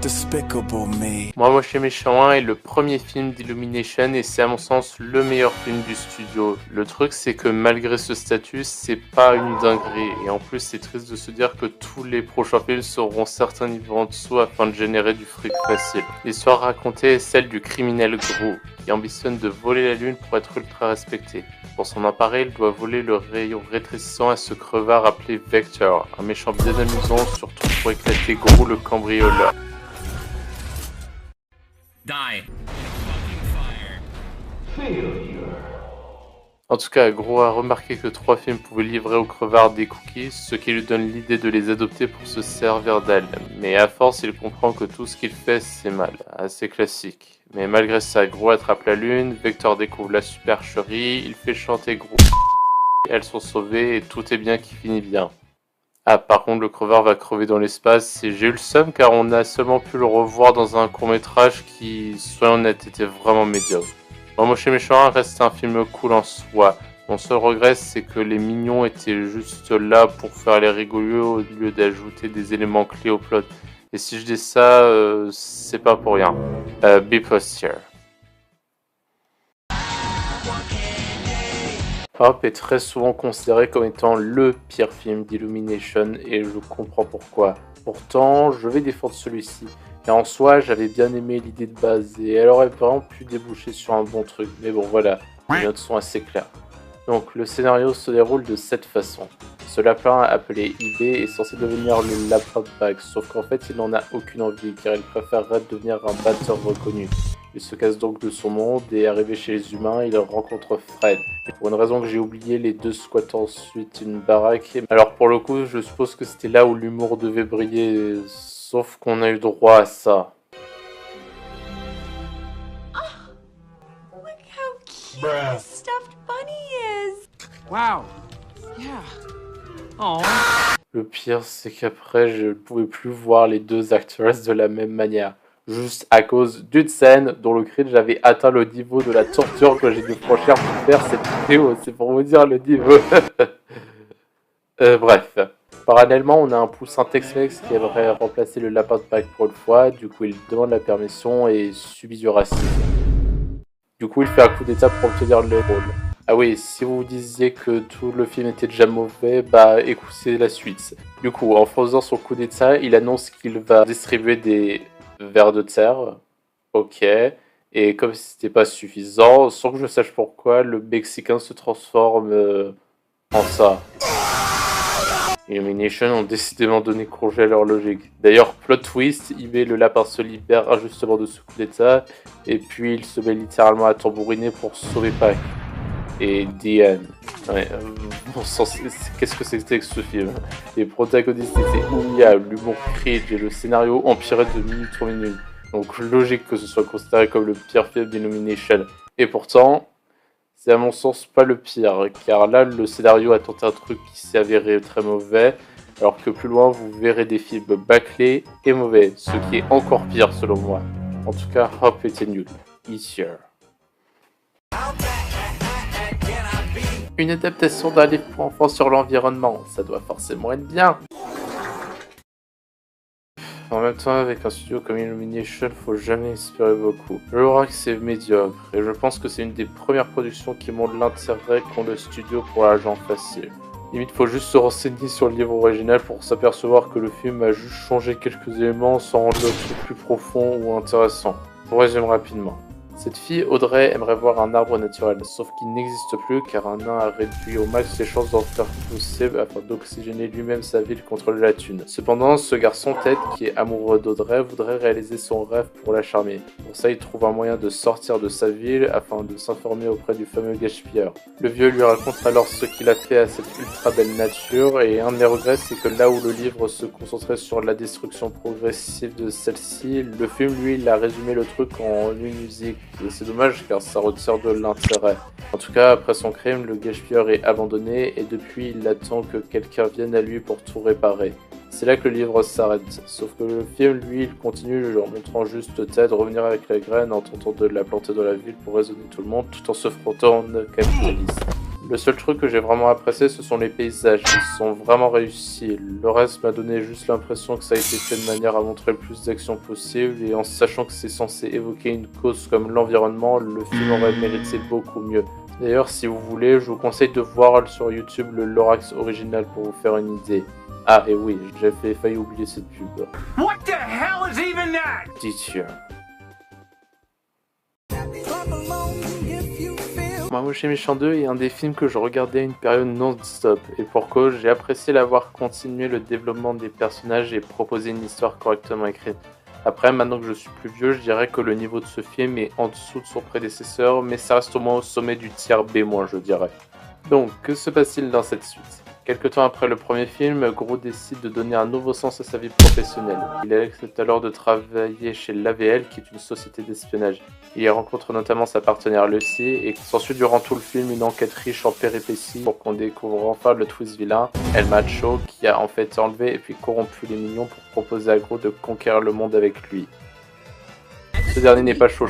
Despicable Me. Moi, Moche et Méchant est le premier film d'Illumination et c'est à mon sens le meilleur film du studio. Le truc c'est que malgré ce statut, c'est pas une dinguerie et en plus c'est triste de se dire que tous les prochains films seront certains niveaux en dessous afin de générer du fric facile. L'histoire racontée est celle du criminel gros qui ambitionne de voler la lune pour être ultra respecté. Pour s'en emparer, il doit voler le rayon rétrécissant à ce crevard appelé Vector, un méchant bien amusant surtout pour éclater gros le cambrioleur. Die. En tout cas, Gros a remarqué que 3 films pouvaient livrer au crevard des cookies, ce qui lui donne l'idée de les adopter pour se servir d'elles. Mais à force, il comprend que tout ce qu'il fait, c'est mal. Assez classique. Mais malgré ça, Gros attrape la lune, Vector découvre la supercherie, il fait chanter Gros. Elles sont sauvées et tout est bien qui finit bien. Ah, par contre, le crevard va crever dans l'espace et j'ai eu le seum car on a seulement pu le revoir dans un court-métrage qui, soyons honnêtes, était vraiment médiocre. Moi, Moche et Méchant reste un film cool en soi. Mon seul regret, c'est que les mignons étaient juste là pour faire les rigoleux au lieu d'ajouter des éléments clés au plot. Et si je dis ça, c'est pas pour rien. Be posture. Hop est très souvent considéré comme étant le pire film d'Illumination et je comprends pourquoi. Pourtant, je vais défendre celui-ci. Et en soi, j'avais bien aimé l'idée de base et elle aurait vraiment pu déboucher sur un bon truc. Mais bon, voilà, les notes sont assez claires. Donc, le scénario se déroule de cette façon. Ce lapin appelé IB est censé devenir le lapin de Pâques, sauf qu'en fait, il n'en a aucune envie car il préférerait devenir un batteur reconnu. Il se casse donc de son monde et arrivé chez les humains, il rencontre Fred. Pour une raison que j'ai oublié, les deux squattent ensuite une baraque. Alors pour le coup, je suppose que c'était là où l'humour devait briller, sauf qu'on a eu droit à ça. Oh, look how cute this stuffed bunny is. Wow. Yeah. Oh. Le pire, c'est qu'après, je ne pouvais plus voir les deux actresses de la même manière. Juste à cause d'une scène dont le cringe avait atteint le niveau de la torture que j'ai dû franchir pour faire cette vidéo. C'est pour vous dire le niveau. Bref. Parallèlement, on a un poussin Tex-Mex qui aimerait remplacer le lapin de Pâques pour une fois. Du coup, il demande la permission et subit du racisme. Du coup, il fait un coup d'état pour obtenir le rôle. Ah oui, si vous disiez que tout le film était déjà mauvais, bah écoutez la suite. Du coup, en faisant son coup d'état, il annonce qu'il va distribuer des vers de terre. Ok. Et comme si c'était pas suffisant, sans que je sache pourquoi, le Mexicain se transforme en ça. Illumination ont décidément donné congé à leur logique. D'ailleurs, plot twist, le lapin se libère injustement de ce coup d'état, et puis il se met littéralement à tambouriner pour sauver Pâques. Et Diane. Ouais, bon sang, qu'est-ce que c'était que ce film? Les protagonistes étaient oubliables, l'humour cringe et le scénario empirait de minute en minute. Donc logique que ce soit considéré comme le pire film d'Illumination. Et pourtant, c'est à mon sens pas le pire, car là le scénario a tenté un truc qui s'est avéré très mauvais, alors que plus loin vous verrez des films bâclés et mauvais, ce qui est encore pire selon moi. En tout cas, Hop était nul. Easier. Une adaptation d'un livre pour enfants sur l'environnement, ça doit forcément être bien. En même temps, avec un studio comme Illumination, faut jamais espérer beaucoup. Lorax est médiocre, et je pense que c'est une des premières productions qui montre l'intérêt qu'ont le studio pour l'argent facile. Limite, faut juste se renseigner sur le livre original pour s'apercevoir que le film a juste changé quelques éléments sans rendre le truc plus profond ou intéressant. Pour résumer rapidement. Cette fille, Audrey, aimerait voir un arbre naturel, sauf qu'il n'existe plus car un nain a réduit au max ses chances d'en faire pousser afin d'oxygéner lui-même sa ville contre la thune. Cependant, ce garçon Ted, qui est amoureux d'Audrey, voudrait réaliser son rêve pour la charmer. Pour ça, il trouve un moyen de sortir de sa ville afin de s'informer auprès du fameux gaspilleur. Le vieux lui raconte alors ce qu'il a fait à cette ultra belle nature et un de mes regrets, c'est que là où le livre se concentrait sur la destruction progressive de celle-ci, le film, lui, il a résumé le truc en une musique. Et c'est dommage car ça retire de l'intérêt. En tout cas, après son crime, le gaspilleur est abandonné et depuis il attend que quelqu'un vienne à lui pour tout réparer. C'est là que le livre s'arrête, sauf que le film, lui, il continue en montrant juste Ted revenir avec la graine en tentant de la planter dans la ville pour raisonner tout le monde tout en se frottant au capitalisme. Le seul truc que j'ai vraiment apprécié, ce sont les paysages. Ils sont vraiment réussis. Le reste m'a donné juste l'impression que ça a été fait de manière à montrer le plus d'action possible, et en sachant que c'est censé évoquer une cause comme l'environnement, le film aurait mérité beaucoup mieux. D'ailleurs, si vous voulez, je vous conseille de voir sur YouTube le Lorax original pour vous faire une idée. Ah, et oui, j'avais failli oublier cette pub. What the hell is even that? Teacher. Moche et Méchant 2 est un des films que je regardais à une période non-stop, et pour cause, j'ai apprécié l'avoir continué le développement des personnages et proposé une histoire correctement écrite. Après, maintenant que je suis plus vieux, je dirais que le niveau de ce film est en dessous de son prédécesseur, mais ça reste au moins au sommet du tiers B-, je dirais. Donc, que se passe-t-il dans cette suite ? Quelque temps après le premier film, Gros décide de donner un nouveau sens à sa vie professionnelle. Il accepte alors de travailler chez l'AVL, qui est une société d'espionnage. Il y rencontre notamment sa partenaire Lucy, et s'ensuit durant tout le film une enquête riche en péripéties pour qu'on découvre enfin le twist vilain, El Macho, qui a en fait enlevé et puis corrompu les mignons pour proposer à Gros de conquérir le monde avec lui. Ce dernier n'est pas chaud,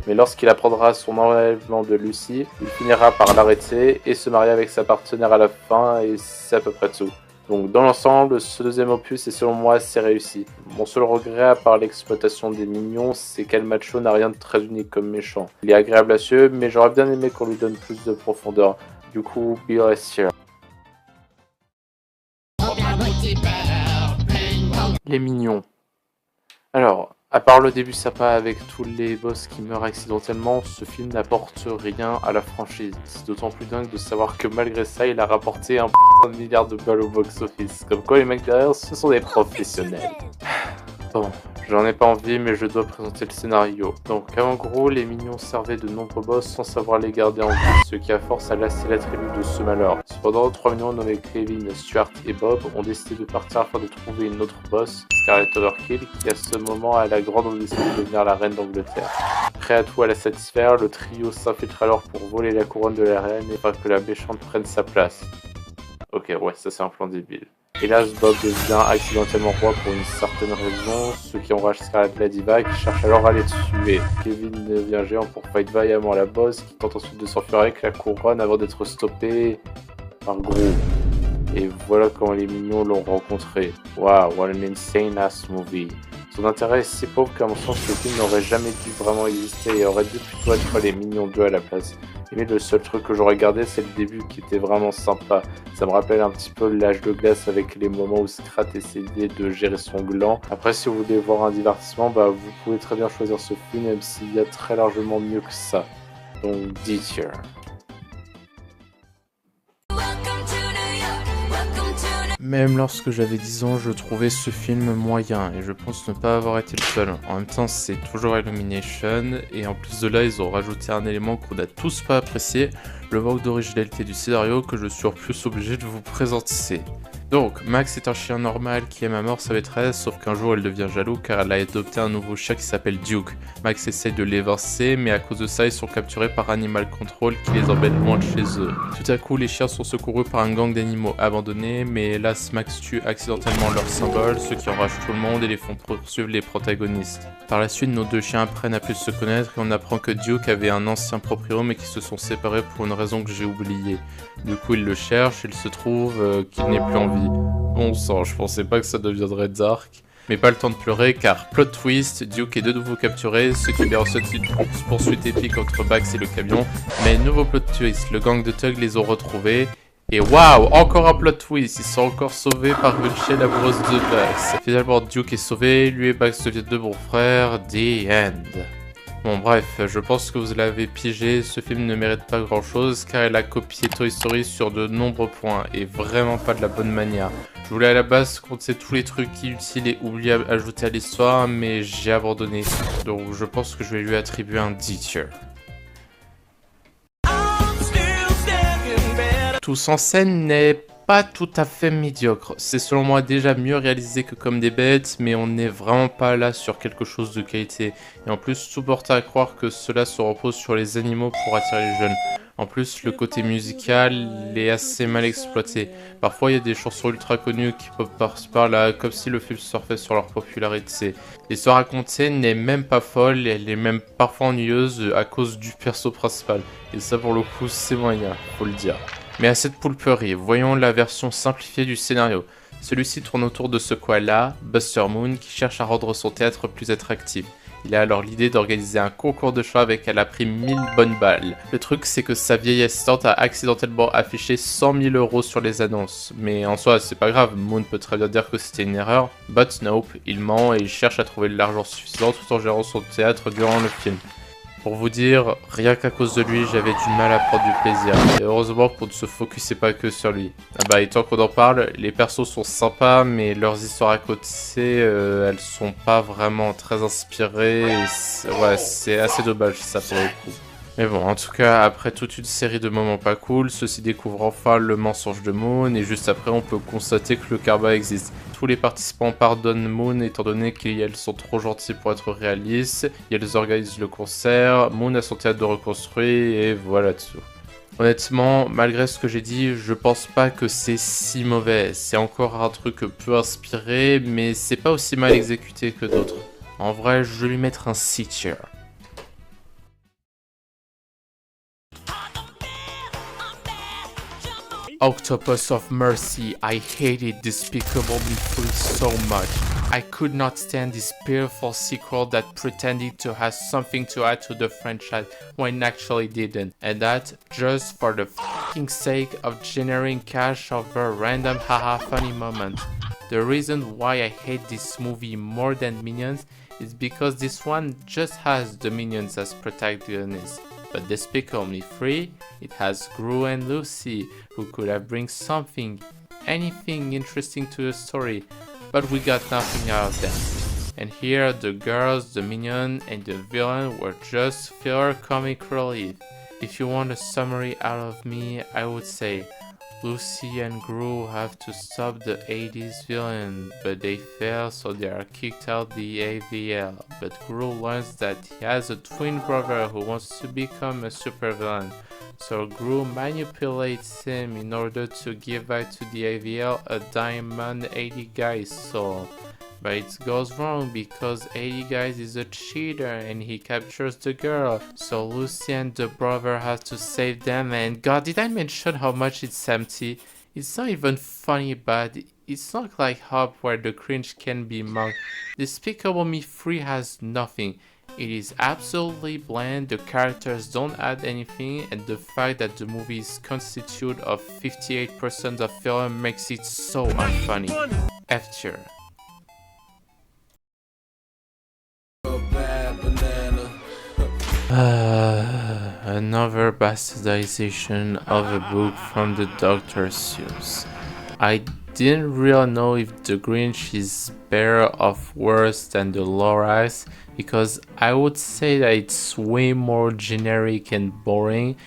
mais lorsqu'il apprendra son enlèvement de Lucy, il finira par l'arrêter et se marier avec sa partenaire à la fin, et c'est à peu près tout. Donc dans l'ensemble, ce deuxième opus est selon moi assez réussi. Mon seul regret à part l'exploitation des mignons, c'est qu'El Macho n'a rien de très unique comme méchant. Il est agréable à suivre, mais j'aurais bien aimé qu'on lui donne plus de profondeur. Du coup, be sûr. Les mignons. Alors, à part le début sympa avec tous les boss qui meurent accidentellement, ce film n'apporte rien à la franchise. C'est d'autant plus dingue de savoir que malgré ça, il a rapporté un putain de milliard de balles au box-office. Comme quoi les mecs derrière, ce sont des professionnels. Bon, j'en ai pas envie, mais je dois présenter le scénario. Donc, en gros, les mignons servaient de nombreux boss sans savoir les garder en vie, ce qui a force à lasser la tribu de ce malheur. Cependant, 3 mignons nommés Kevin, Stuart et Bob ont décidé de partir afin de trouver une autre boss, Scarlet Overkill, qui à ce moment a la grande ambition de devenir la reine d'Angleterre. Prêt à tout à la satisfaire, le trio s'infiltre alors pour voler la couronne de la reine et faire que la méchante prenne sa place. Ok, ouais, ça c'est un plan débile. Hélas, Bob devient accidentellement roi pour une certaine raison, ce qui enrage Scarlet la diva qui cherche alors à les tuer. Kevin devient géant pour fight vaillamment la boss, qui tente ensuite de s'enfuir avec la couronne avant d'être stoppé par Gros. Et voilà comment les mignons l'ont rencontré. Wow, what an insane ass movie. Son intérêt est si pauvre qu'à mon sens le film n'aurait jamais dû vraiment exister et aurait dû plutôt être les mignons 2 à la place. Mais le seul truc que j'aurais gardé, c'est le début qui était vraiment sympa. Ça me rappelle un petit peu l'âge de glace avec les moments où Scrat essayait de gérer son gland. Après, si vous voulez voir un divertissement, bah vous pouvez très bien choisir ce film, même s'il y a très largement mieux que ça. Donc, Teacher. Même lorsque j'avais 10 ans, je trouvais ce film moyen, et je pense ne pas avoir été le seul. En même temps, c'est toujours Illumination, et en plus de là, ils ont rajouté un élément qu'on n'a tous pas apprécié, le manque d'originalité du scénario que je suis en plus obligé de vous présenter. Donc, Max est un chien normal qui aime à mort sa maîtresse, sauf qu'un jour elle devient jaloux car elle a adopté un nouveau chat qui s'appelle Duke. Max essaye de l'évincer, mais à cause de ça, ils sont capturés par Animal Control qui les emmène loin de chez eux. Tout à coup, les chiens sont secourus par un gang d'animaux abandonnés, mais hélas, Max tue accidentellement leur symbole, ce qui enrage tout le monde et les font poursuivre les protagonistes. Par la suite, nos deux chiens apprennent à plus se connaître et on apprend que Duke avait un ancien proprio mais qui se sont séparés pour une raison que j'ai oubliée. Du coup, il le cherche et il se trouve qu'il n'est plus en vie. Bon sang, je pensais pas que ça deviendrait dark. Mais pas le temps de pleurer car plot twist, Duke est de nouveau capturé, ce qui met ensuite une poursuite épique entre Max et le camion. Mais nouveau plot twist, le gang de thugs les ont retrouvés. Et waouh, encore un plot twist, ils sont encore sauvés par une chienne amoureuse de Max. Finalement, Duke est sauvé, lui et Max deviennent de bons frères. The end. Bon bref, je pense que vous l'avez pigé, ce film ne mérite pas grand chose car il a copié Toy Story sur de nombreux points et vraiment pas de la bonne manière. Je voulais à la base compter tous les trucs inutiles et oubliables ajoutés à l'histoire, mais j'ai abandonné. Donc je pense que je vais lui attribuer un D-tier. Tous en scène n'est pas tout à fait médiocre. C'est selon moi déjà mieux réalisé que Comme des bêtes, mais on n'est vraiment pas là sur quelque chose de qualité. Et en plus, tout porte à croire que cela se repose sur les animaux pour attirer les jeunes. En plus, le côté musical est assez mal exploité. Parfois, il y a des chansons ultra connues qui pop par-ci par-là, comme si le film surfait sur leur popularité. L'histoire racontée n'est même pas folle, elle est même parfois ennuyeuse à cause du perso principal. Et ça, pour le coup, c'est moyen, faut le dire. Mais à cette poulperie, voyons la version simplifiée du scénario. Celui-ci tourne autour de ce koala, Buster Moon, qui cherche à rendre son théâtre plus attractif. Il a alors l'idée d'organiser un concours de choix avec elle a pris 1000 bonnes balles. Le truc, c'est que sa vieille assistante a accidentellement affiché 100 000 € sur les annonces. Mais en soi, c'est pas grave, Moon peut très bien dire que c'était une erreur. But nope, il ment et il cherche à trouver l'argent suffisant tout en gérant son théâtre durant le film. Pour vous dire, rien qu'à cause de lui, j'avais du mal à prendre du plaisir. Et heureusement qu'on ne se focusait pas que sur lui. Ah bah, et tant qu'on en parle, les persos sont sympas, mais leurs histoires à côté, elles sont pas vraiment très inspirées. Ouais, c'est assez dommage ça pour le coup. Mais bon, en tout cas, après toute une série de moments pas cool, ceux-ci découvrent enfin le mensonge de Moon, et juste après, on peut constater que le karma existe. Tous les participants pardonnent Moon étant donné qu'elles sont trop gentilles pour être réalistes, et elles organisent le concert, Moon a son théâtre de reconstruit, et voilà tout. Honnêtement, malgré ce que j'ai dit, je pense pas que c'est si mauvais. C'est encore un truc peu inspiré, mais c'est pas aussi mal exécuté que d'autres. En vrai, je vais lui mettre un C-tier. Octopus of Mercy, I hated Despicable Me Theme so much. I could not stand this pitiful sequel that pretended to have something to add to the franchise when actually didn't, and that just for the fucking sake of generating cash over a random haha funny moment. The reason why I hate this movie more than Minions is because this one just has the Minions as protagonists. But Despicable Me 3, it has Gru and Lucy, who could have bring something, anything interesting to the story, but we got nothing out of them. And here the girls, the minion, and the villain were just filler comic relief. If you want a summary out of me, I would say Lucy and Gru have to stop the 80s villain, but they fail, so they are kicked out the AVL. But Gru learns that he has a twin brother who wants to become a supervillain, so Gru manipulates him in order to give back to the AVL a Diamond 80 Guys soul. But it goes wrong because 80 Guys is a cheater and he captures the girl, so Lucy and the brother have to save them. And god, did I mention how much it's empty? It's not even funny, but it's not like Hop where the cringe can be mocked. Despicable Me 3 has nothing. It is absolutely bland, the characters don't add anything, and the fact that the movie is constituted of 58% of film makes it so unfunny. F tier. Another bastardization of a book from the Dr. Seuss. I didn't really know if the Grinch is better or worse than the Lorax, because I would say that it's way more generic and boring,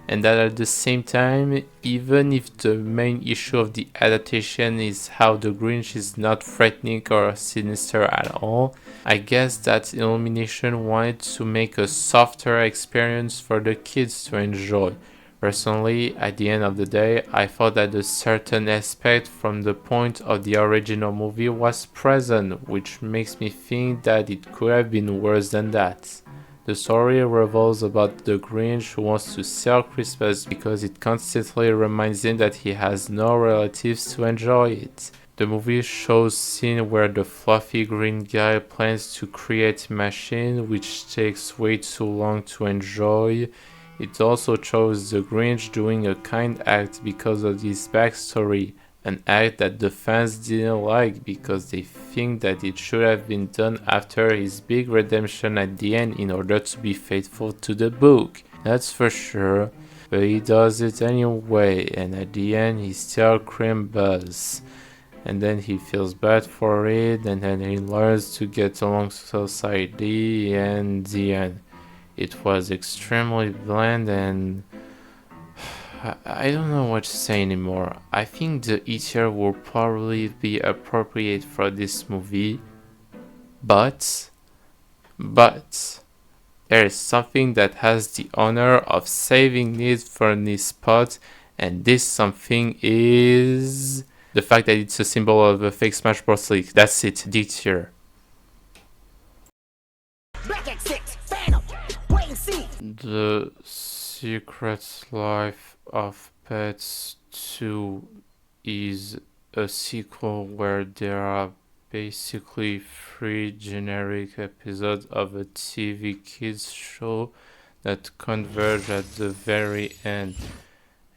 and that at the same time, even if the main issue of the adaptation is how the Grinch is not threatening or sinister at all, I guess that Illumination wanted to make a softer experience for the kids to enjoy. Personally, at the end of the day, I thought that a certain aspect from the point of the original movie was present, which makes me think that it could have been worse than that. The story revolves about the Grinch who wants to sell Christmas because it constantly reminds him that he has no relatives to enjoy it. The movie shows scene where the fluffy green guy plans to create a machine which takes way too long to enjoy. It also shows the Grinch doing a kind act because of his backstory, an act that the fans didn't like because they think that it should have been done after his big redemption at the end in order to be faithful to the book. That's for sure, but he does it anyway, and at the end he still cream buzz. And then he feels bad for it, and then he learns to get along society, and the end. It was extremely bland, and I don't know what to say anymore. I think the E-tier will probably be appropriate for this movie, but there is something that has the honor of saving it from this spot, and this something is the fact that it's a symbol of a fake Smash Bros. League. That's it, D tier. The Secret Life of Pets 2 is a sequel where there are basically 3 generic episodes of a TV kids show that converge at the very end.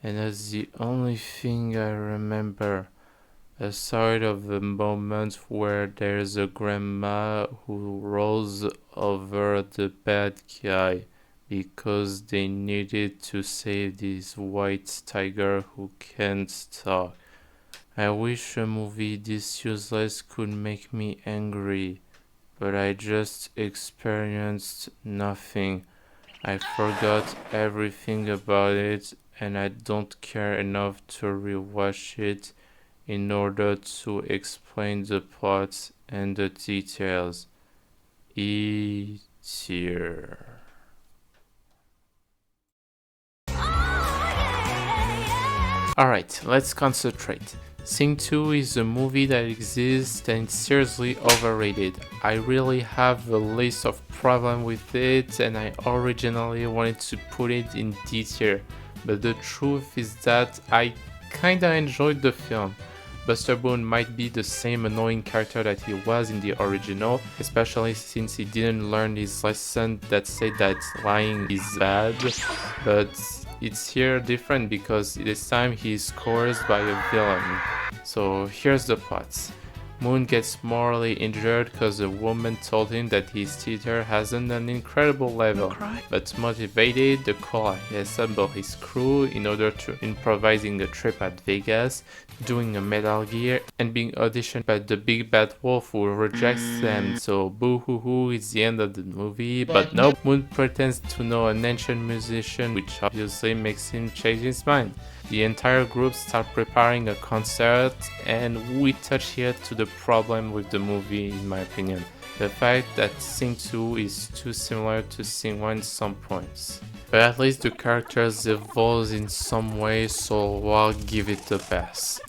And that's the only thing I remember, aside of the moment where there's a grandma who rolls over the bad guy because they needed to save this white tiger who can't talk. I wish a movie this useless could make me angry, but I just experienced nothing. I forgot everything about it, and I don't care enough to rewatch it in order to explain the plot and the details. E tier. Alright, let's concentrate. Sing 2 is a movie that exists and it's seriously overrated. I really have a list of problems with it, and I originally wanted to put it in D tier, but the truth is that I kinda enjoyed the film. Buster Boone might be the same annoying character that he was in the original, especially since he didn't learn his lesson that said that lying is bad, but it's here different because this time he's coerced by a villain. So here's the plot. Moon gets morally injured because a woman told him that his theater hasn't an incredible level, but motivated, the Koala assembled his crew in order to improvising a trip at Vegas, doing a Metal Gear, and being auditioned by the big bad wolf who rejects them. So boo hoo hoo is the end of the movie, but no, Moon pretends to know an ancient musician, which obviously makes him change his mind. The entire group start preparing a concert, and we touch here to the problem with the movie in my opinion. The fact that Sing 2 is too similar to Sing 1 in some points. But at least the characters evolve in some way, so I'll give it a pass.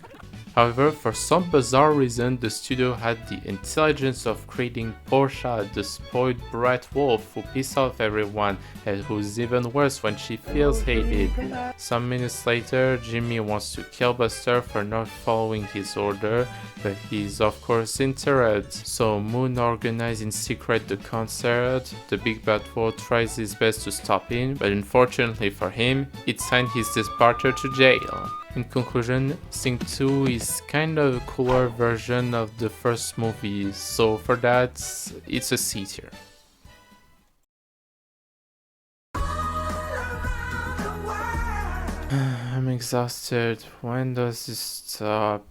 However, for some bizarre reason, the studio had the intelligence of creating Portia, the spoiled bright wolf who pisses off everyone and who's even worse when she feels hated. Some minutes later, Jimmy wants to kill Buster for not following his order, but he's of course interrupted. So Moon organizes in secret the concert. The big bad wolf tries his best to stop him, but unfortunately for him, it signed his departure to jail. In conclusion, Sing 2 is kind of a cooler version of the first movie, so for that, it's a C tier. I'm exhausted. When does this stop?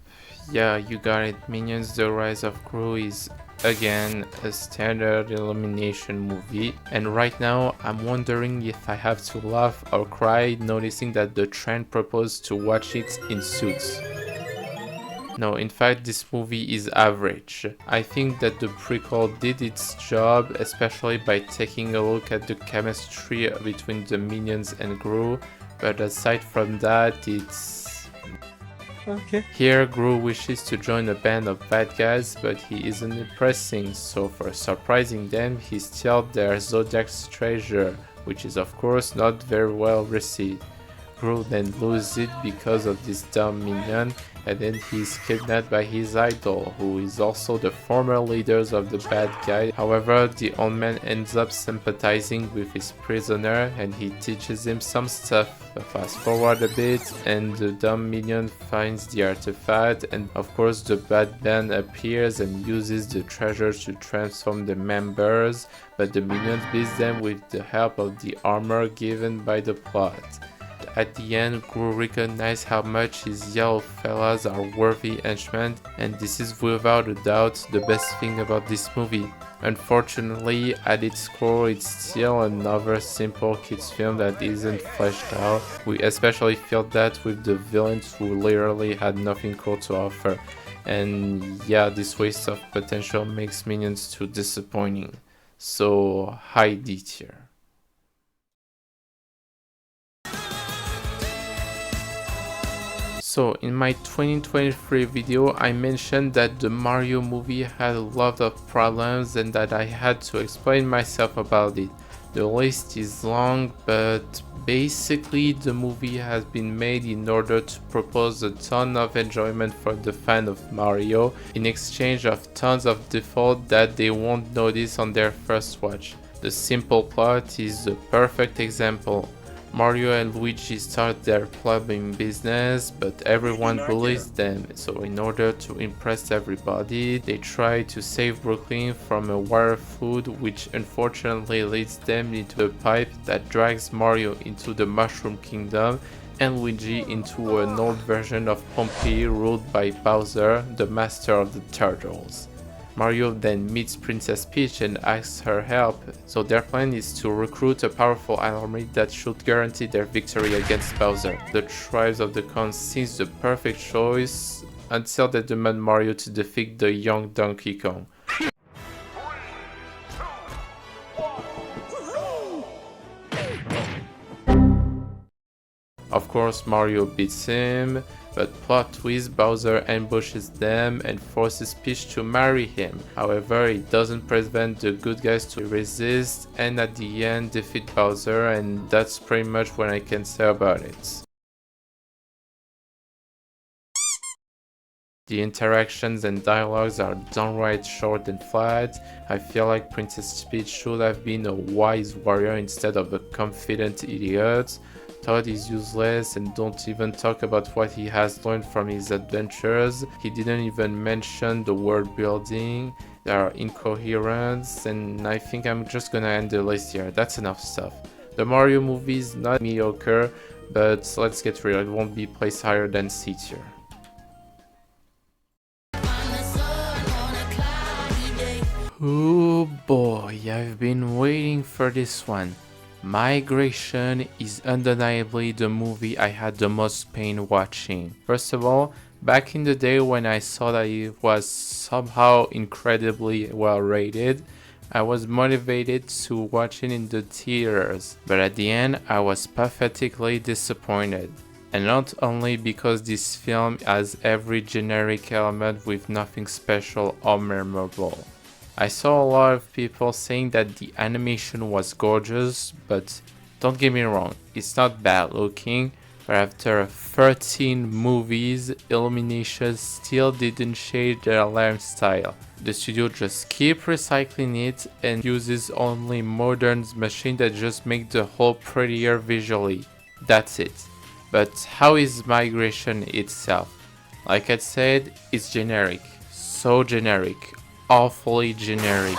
Yeah, you got it. Minions: The Rise of Gru is again a standard illumination movie, and right now I'm wondering if I have to laugh or cry noticing that the trend proposed to watch it in Suits. No, in fact this movie is average. I think that the prequel did its job, especially by taking a look at the chemistry between the Minions and Gru, but aside from that it's okay. Here, Gru wishes to join a band of bad guys, but he isn't impressing, so for surprising them, he steals their Zodiac's treasure, which is of course not very well received. Gru then loses it because of this dumb minion, and then he's kidnapped by his idol, who is also the former leaders of the bad guy. However, the old man ends up sympathizing with his prisoner and he teaches him some stuff. Fast forward a bit and the dumb minion finds the artifact, and of course the bad man appears and uses the treasure to transform the members, but the minions beat them with the help of the armor given by the plot. at the end, Gru recognizes how much his yellow fellas are worthy henchmen, and this is without a doubt the best thing about this movie. Unfortunately, at its core, it's still another simple kids film that isn't fleshed out. We especially felt that with the villains who literally had nothing cool to offer. And yeah, this waste of potential makes Minions too disappointing. So, high D tier. So, in my 2023 video, I mentioned that the Mario movie had a lot of problems and that I had to explain myself about it. The list is long, but basically the movie has been made in order to propose a ton of enjoyment for the fan of Mario in exchange of tons of default that they won't notice on their first watch. The simple plot is the perfect example. Mario and Luigi start their plumbing business, but everyone bullies them, so in order to impress everybody, they try to save Brooklyn from a water flood, which unfortunately leads them into a pipe that drags Mario into the Mushroom Kingdom and Luigi into an old version of Pompeii ruled by Bowser, the master of the turtles. Mario then meets Princess Peach and asks her help, so their plan is to recruit a powerful army that should guarantee their victory against Bowser. The tribes of the clan seems the perfect choice until they demand Mario to defeat the young Donkey Kong. Of course, Mario beats him, but plot twist, Bowser ambushes them and forces Peach to marry him. However, it doesn't prevent the good guys to resist and at the end defeat Bowser, and that's pretty much what I can say about it. The interactions and dialogues are downright short and flat. I feel like Princess Peach should have been a wise warrior instead of a confident idiot. Todd is useless and don't even talk about what he has learned from his adventures. He didn't even mention the world building. They are incoherent, and I think I'm just gonna end the list here. That's enough stuff. The Mario movie is not mediocre, but let's get real, it won't be placed higher than C tier. Oh boy, I've been waiting for this one. Migration is undeniably the movie I had the most pain watching. First of all, back in the day when I saw that it was somehow incredibly well rated, I was motivated to watch it in the theaters, but at the end I was pathetically disappointed. And not only because this film has every generic element with nothing special or memorable. I saw a lot of people saying that the animation was gorgeous, but don't get me wrong, it's not bad looking, but after 13 movies, Illumination still didn't shade their lifestyle. The studio just keep recycling it and uses only modern machines that just make the whole prettier visually. That's it. But how is Migration itself? Like I said, it's generic. So generic. Awfully generic.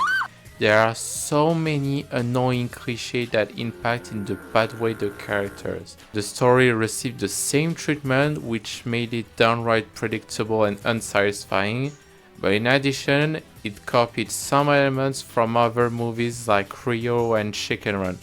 There are so many annoying cliches that impact in the bad way the characters. The story received the same treatment, which made it downright predictable and unsatisfying, but in addition, it copied some elements from other movies like Rio and Chicken Run.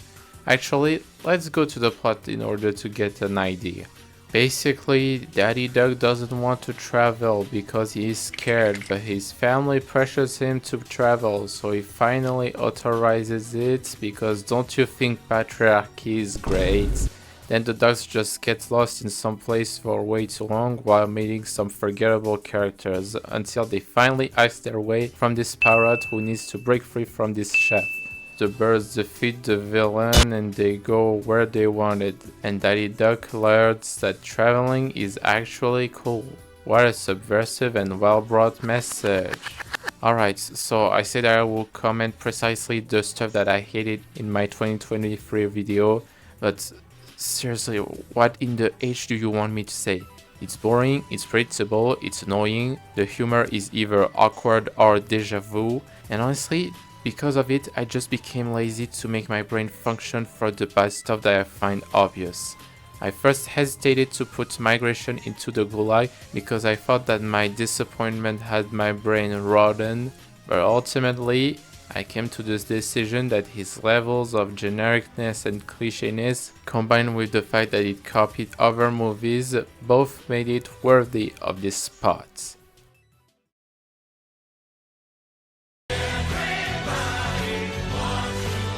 Actually, let's go to the plot in order to get an idea. Basically, Daddy Duck doesn't want to travel because he is scared, but his family pressures him to travel, so he finally authorizes it because don't you think patriarchy is great? Then the ducks just get lost in some place for way too long while meeting some forgettable characters until they finally ask their way from this pirate who needs to break free from this chef. The birds defeat the villain and they go where they wanted, and Daddy Duck learns that traveling is actually cool. What a subversive and well brought message. Alright, so I said I will comment precisely the stuff that I hated in my 2023 video, but seriously, what in the H do you want me to say? It's boring, it's predictable, it's annoying, the humor is either awkward or deja vu, and honestly, because of it, I just became lazy to make my brain function for the bad stuff that I find obvious. I first hesitated to put migration into the gulag because I thought that my disappointment had my brain rotten, but ultimately I came to this decision that his levels of genericness and clichéness, combined with the fact that it copied other movies, both made it worthy of this spot.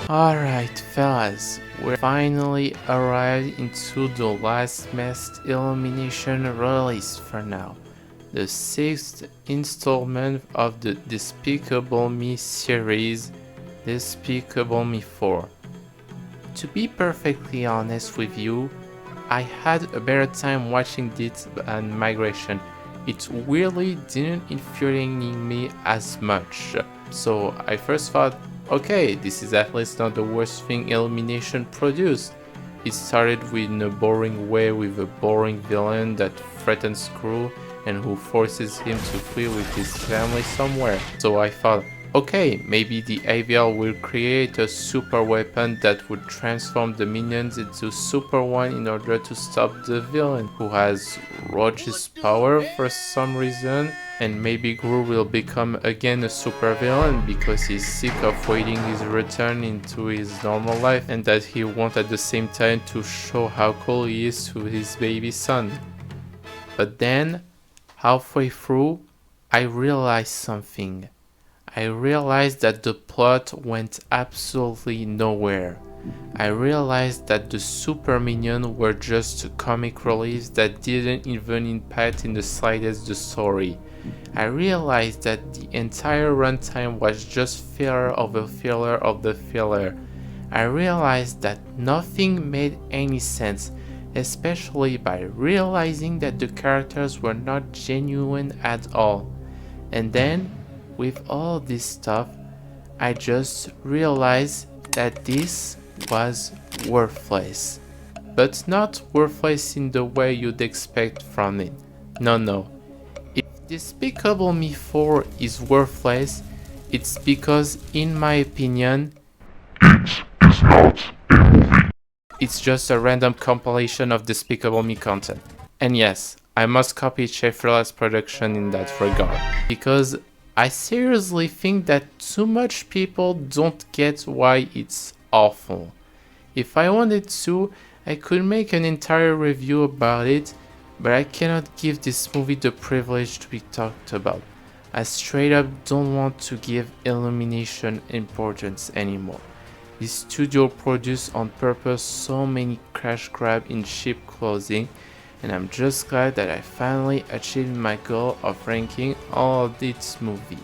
Alright fellas, we finally arrived into the last masked illumination release for now. The 6th installment of the Despicable Me series, Despicable Me 4. To be perfectly honest with you, I had a better time watching this than Migration. It really didn't infuriate me as much. So I first thought, okay, this is at least not the worst thing Illumination produced. It started in a boring way with a boring villain that threatens crew and who forces him to flee with his family somewhere. So I thought, okay, maybe the AVL will create a super weapon that would transform the minions into Super One in order to stop the villain, who has Roach's power for some reason, and maybe Gru will become again a super villain because he's sick of waiting his return into his normal life, and that he wants at the same time to show how cool he is to his baby son. But then, halfway through, I realized something. I realized that the plot went absolutely nowhere. I realized that the super minions were just comic reliefs that didn't even impact in the slightest the story. I realized that the entire runtime was just filler of the filler of the filler. I realized that nothing made any sense, especially by realizing that the characters were not genuine at all. And then, with all this stuff, I just realized that this was worthless. But not worthless in the way you'd expect from it. No. If Despicable Me 4 is worthless, it's because, in my opinion, it's just a random compilation of Despicable Me content. And yes, I must copy Schaeffer's production in that regard, because I seriously think that too much people don't get why it's awful. If I wanted to, I could make an entire review about it, but I cannot give this movie the privilege to be talked about. I straight up don't want to give Illumination importance anymore. This studio produced on purpose so many crash grab in cheap clothing, and I'm just glad that I finally achieved my goal of ranking all of this movie.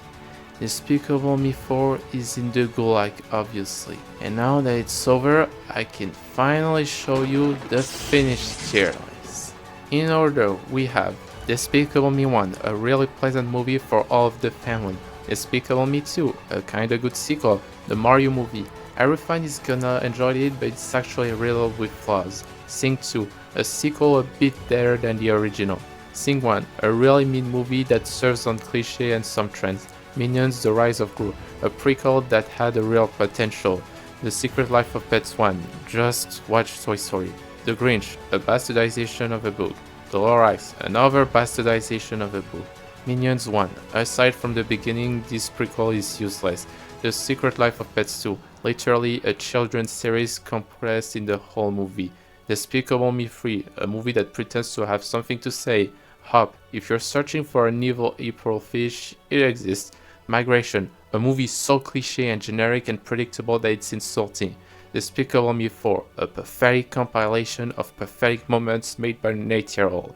Despicable Me 4 is in the gulag obviously, and now that it's over, I can finally show you the finished tier list. In order, we have Despicable Me 1, a really pleasant movie for all of the family. Despicable Me 2, a kinda good sequel, the Mario movie. Everyone is gonna enjoy it, but it's actually riddled with flaws. Sing 2, a sequel a bit better than the original. Sing 1, a really mean movie that serves on cliché and some trends. Minions: The Rise of Gru, a prequel that had a real potential. The Secret Life of Pets 1, just watch Toy Story. The Grinch, a bastardization of a book. The Lorax, another bastardization of a book. Minions 1, aside from the beginning, this prequel is useless. The Secret Life of Pets 2, literally a children's series compressed in the whole movie. Despicable Me 3, a movie that pretends to have something to say. Hop, if you're searching for an evil April fish, it exists. Migration, a movie so cliché and generic and predictable that it's insulting. Despicable Me 4, a pathetic compilation of pathetic moments made by an 8-year-old.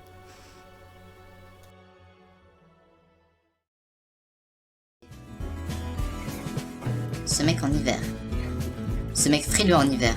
Ce mec en hiver. Ce mec frileux en hiver.